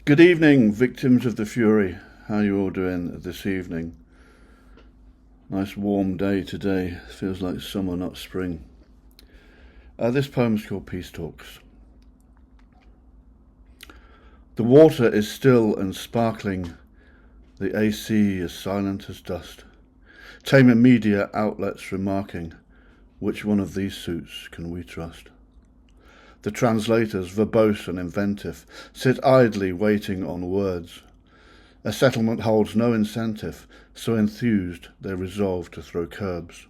Good evening, victims of the fury. How are you all doing this evening? Nice warm day today. Feels like summer, not spring. This poem's called Peace Talks. The water is still and sparkling. The AC is silent as dust. Tame media outlets remarking, which one of these suits can we trust? The translators, verbose and inventive, sit idly waiting on words. A settlement holds no incentive, so enthused they resolve to throw curbs.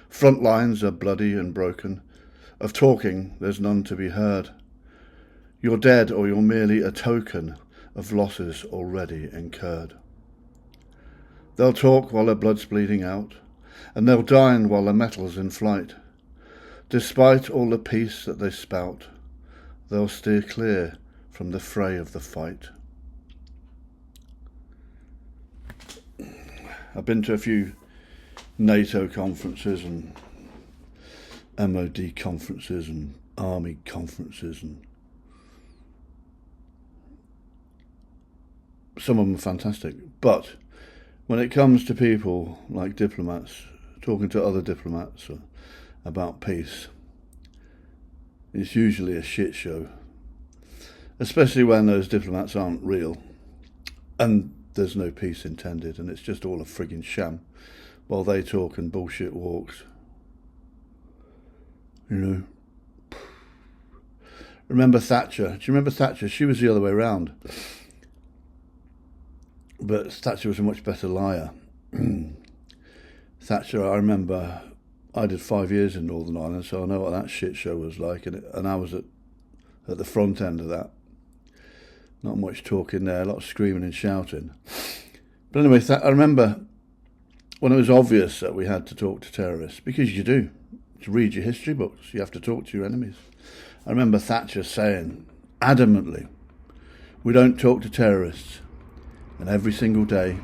Front lines are bloody and broken. Of talking there's none to be heard. You're dead or you're merely a token of losses already incurred. They'll talk while their blood's bleeding out, and they'll dine while the metal's in flight. Despite all the peace that they spout, they'll steer clear from the fray of the fight. I've been to a few NATO conferences and MOD conferences and army conferences, and some of them are fantastic. But when it comes to people like diplomats, talking to other diplomats about peace, it's usually a shit show, especially when those diplomats aren't real and there's no peace intended and it's just all a frigging sham while they talk and bullshit walks. You know, remember Thatcher? Do you remember Thatcher? She was the other way around, but Thatcher was a much better liar. Thatcher, I remember, I did 5 years in Northern Ireland, so I know what that shit show was like, and I was at the front end of that. Not much talking there, a lot of screaming and shouting. But anyway, I remember when it was obvious that we had to talk to terrorists, because you do. To read your history books, you have to talk to your enemies. I remember Thatcher saying adamantly, we don't talk to terrorists. And every single day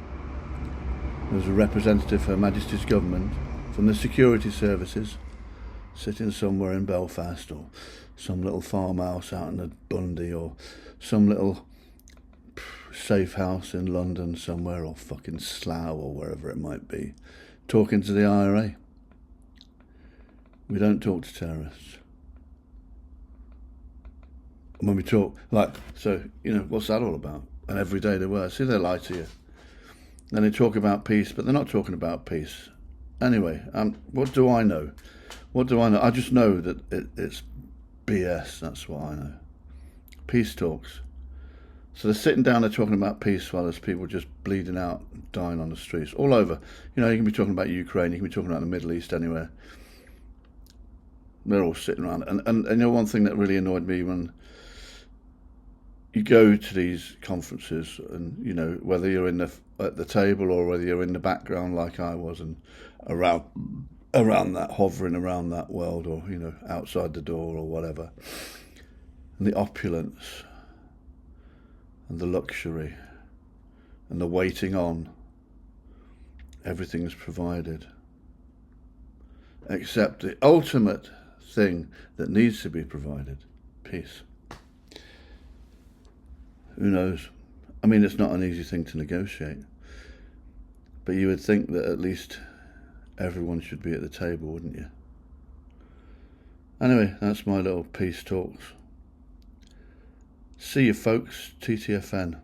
there was a representative of Her Majesty's government from the security services sitting somewhere in Belfast or some little farmhouse out in the Bundy or some little safe house in London somewhere, or fucking Slough or wherever it might be, talking to the IRA. We don't talk to terrorists. And when we talk, so, what's that all about? And every day they were. See, they lie to you. And they talk about peace, but they're not talking about peace. Anyway, what do I know? What do I know? I just know that it's BS. That's what I know. Peace talks. So they're sitting down, they're talking about peace while there's people just bleeding out, dying on the streets all over. You can be talking about Ukraine, you can be talking about the Middle East, anywhere. They're all sitting around. And one thing that really annoyed me when you go to these conferences, and whether you're at the table or whether you're in the background like I was, and around that, hovering around that world, or outside the door or whatever, and the opulence and the luxury and the waiting on, everything's provided except the ultimate thing that needs to be provided: peace. Who knows? I mean, it's not an easy thing to negotiate, but you would think that at least everyone should be at the table, wouldn't you? Anyway, that's my little peace talks. See you folks, TTFN.